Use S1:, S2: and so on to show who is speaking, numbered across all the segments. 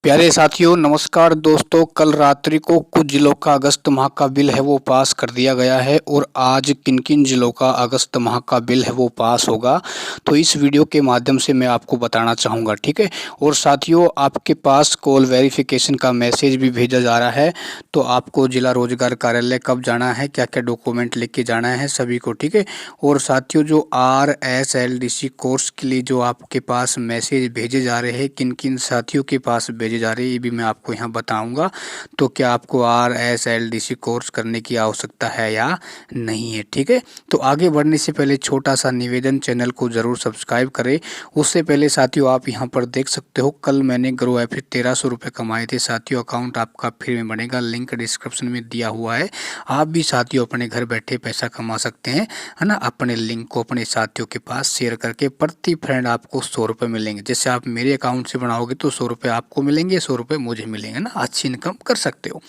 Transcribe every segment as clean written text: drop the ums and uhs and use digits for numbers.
S1: प्यारे साथियों नमस्कार दोस्तों, कल रात्रि को कुछ जिलों का अगस्त माह का बिल है वो पास कर दिया गया है और आज किन किन जिलों का अगस्त माह का बिल है वो पास होगा, तो इस वीडियो के माध्यम से मैं आपको बताना चाहूँगा। ठीक है। और साथियों आपके पास कॉल वेरिफिकेशन का मैसेज भी भेजा जा रहा है, तो आपको जिला रोजगार कार्यालय कब जाना है, क्या क्या डॉक्यूमेंट लेके जाना है सभी को। ठीक है। और साथियों जो RSLDC कोर्स के लिए जो आपके पास मैसेज भेजे जा रहे हैं, किन किन साथियों के पास भेजे जा रहे हैं ये भी मैं आपको यहाँ बताऊंगा। तो क्या आपको RSLDC कोर्स करने की आवश्यकता है या नहीं है। ठीक है। तो आगे बढ़ने से पहले छोटा सा निवेदन, चैनल को ज़रूर सब्सक्राइब करें। उससे पहले साथियों आप यहाँ पर देख सकते हो, कल मैंने ग्रो ऐप 1300 रुपये कमाए थे साथियों। अकाउंट आपका फ्री में बनेगा, लिंक डिस्क्रिप्शन में दिया हुआ है। आप भी साथियों अपने घर बैठे पैसा कमा सकते हैं, है ना। अपने लिंक को अपने साथियों के पास शेयर करके प्रति फ्रेंड आपको 100 रुपये मिलेंगे। जैसे आप मेरे अकाउंट से बनाओगे तो 100 रुपये आपको मिलेंगे, 100 रुपये मुझे मिलेंगे ना। अच्छी इनकम कर सकते हो।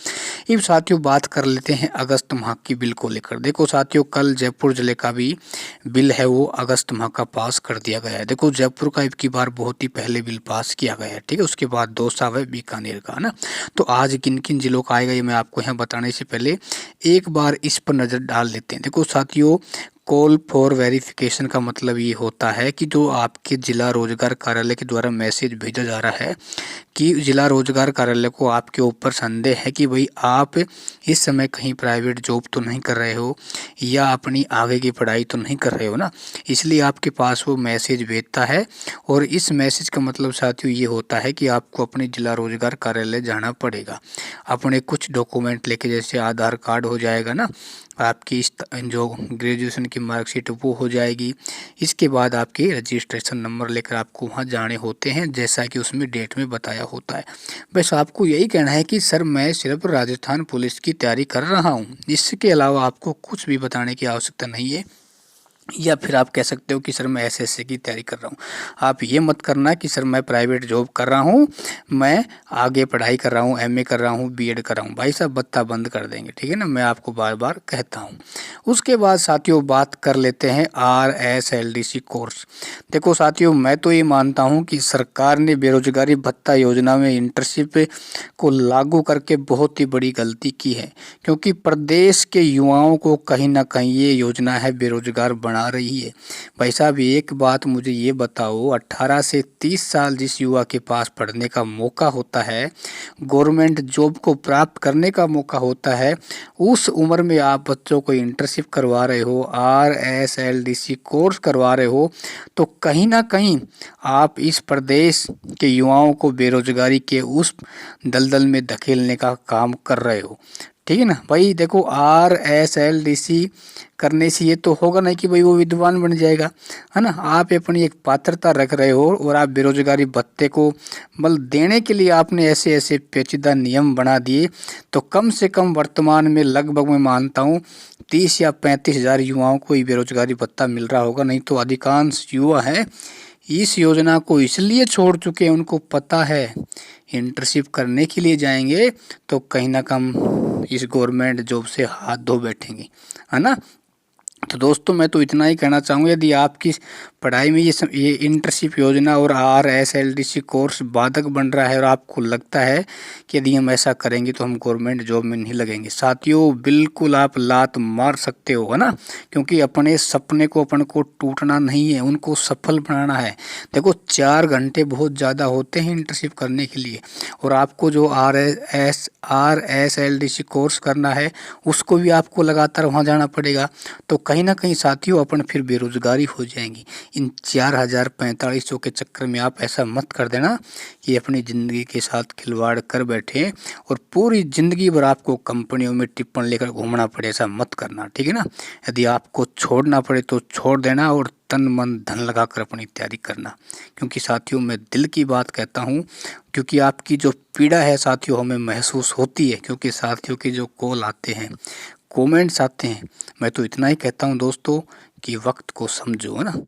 S1: अब साथियों बात कर लेते हैं अगस्त माह की बिल को लेकर। देखो साथियों कल जयपुर जिले का भी बिल है वो अगस्त माह का पास कर दिया गया है। देखो जयपुर का की बार बहुत ही पहले बिल पास किया गया है। ठीक है। उसके बाद दौसा व बीकानेर का, ना। तो आज किन किन जिलों का आएगा ये मैं आपको यहाँ बताने से पहले एक बार इस पर नज़र डाल लेते हैं। देखो साथियों कॉल फॉर वेरिफिकेशन का मतलब ये होता है कि जो आपके जिला रोजगार कार्यालय के द्वारा मैसेज भेजा जा रहा है कि जिला रोजगार कार्यालय को आपके ऊपर संदेह है कि भाई आप इस समय कहीं प्राइवेट जॉब तो नहीं कर रहे हो या अपनी आगे की पढ़ाई तो नहीं कर रहे हो ना, इसलिए आपके पास वो मैसेज भेजता है। और इस मैसेज का मतलब साथियों ये होता है कि आपको अपने जिला रोजगार कार्यालय जाना पड़ेगा, अपने कुछ डॉक्यूमेंट लेके, जैसे आधार कार्ड हो जाएगा ना, आपकी जो ग्रेजुएशन की मार्कशीट वो हो जाएगी। इसके बाद आपके रजिस्ट्रेशन नंबर लेकर आपको वहाँ जाने होते हैं, जैसा कि उसमें डेट में बताया होता है। बस आपको यही कहना है कि सर मैं सिर्फ राजस्थान पुलिस की तैयारी कर रहा हूँ, इसके अलावा आपको कुछ भी बताने की आवश्यकता नहीं है। या फिर आप कह सकते हो कि सर मैं SSC की तैयारी कर रहा हूँ। आप ये मत करना कि सर मैं प्राइवेट जॉब कर रहा हूँ, मैं आगे पढ़ाई कर रहा हूँ, MA कर रहा हूँ, BEd कर रहा हूँ। भाई साहब बत्ता बंद कर देंगे। ठीक है ना, मैं आपको बार बार कहता हूँ। उसके बाद साथियों बात कर लेते हैं RSLDC कोर्स। देखो साथियों मैं तो ये मानता हूँ कि सरकार ने बेरोजगारी भत्ता योजना में इंटर्नशिप को लागू करके बहुत ही बड़ी गलती की है, क्योंकि प्रदेश के युवाओं को कहीं ना कहीं ये योजना है बेरोजगार बना रही है। भाई साहब एक बात मुझे ये बताओ, 18 से 30 साल जिस युवा के पास पढ़ने का मौका होता है, गवर्नमेंट जॉब को प्राप्त करने का मौका होता है, उस उम्र में आप बच्चों को इंटर्नशिप करवा रहे हो, RSLDC कोर्स करवा रहे हो, तो कहीं ना कहीं आप इस प्रदेश के युवाओं को बेरोजगारी के उस दलदल में धकेलने का काम कर रहे हो। ठीक है ना भाई। देखो RSLDC करने से ये तो होगा नहीं कि भाई वो विद्वान बन जाएगा, है ना। आप अपनी एक पात्रता रख रहे हो और आप बेरोजगारी भत्ते को बल देने के लिए आपने ऐसे ऐसे पेचीदा नियम बना दिए, तो कम से कम वर्तमान में लगभग मैं मानता हूँ 30 या 35 हज़ार युवाओं को ही बेरोजगारी भत्ता मिल रहा होगा। नहीं तो अधिकांश युवा हैं इस योजना को इसलिए छोड़ चुके हैं, उनको पता है इंटर्नशिप करने के लिए जाएंगे तो कहीं ना कम इस गवर्नमेंट जॉब से हाथ धो बैठेंगे, है ना। तो दोस्तों मैं तो इतना ही कहना चाहूँगा, यदि आपकी पढ़ाई में ये इंटर्नशिप योजना और RSLDC कोर्स बाधक बन रहा है और आपको लगता है कि यदि हम ऐसा करेंगे तो हम गवर्नमेंट जॉब में नहीं लगेंगे, साथियों बिल्कुल आप लात मार सकते हो, है ना। क्योंकि अपने सपने को अपन को टूटना नहीं है, उनको सफल बनाना है। देखो 4 घंटे बहुत ज़्यादा होते हैं इंटर्नशिप करने के लिए, और आपको जो RSLDC कोर्स करना है उसको भी आपको लगातार वहाँ जाना पड़ेगा। तो कहीं ना कहीं साथियों अपन फिर बेरोजगारी हो जाएंगी। इन 4045 के चक्कर में आप ऐसा मत कर देना कि अपनी ज़िंदगी के साथ खिलवाड़ कर बैठे और पूरी ज़िंदगी भर आपको कंपनियों में टिप्पण लेकर घूमना पड़े, ऐसा मत करना। ठीक है ना। यदि आपको छोड़ना पड़े तो छोड़ देना और तन मन धन लगा कर अपनी तैयारी करना, क्योंकि साथियों मैं दिल की बात कहता हूँ, क्योंकि आपकी जो पीड़ा है साथियों हमें महसूस होती है, क्योंकि साथियों के जो कॉल आते हैं, कमेंट्स आते हैं। मैं तो इतना ही कहता हूँ दोस्तों कि वक्त को समझो, है ना।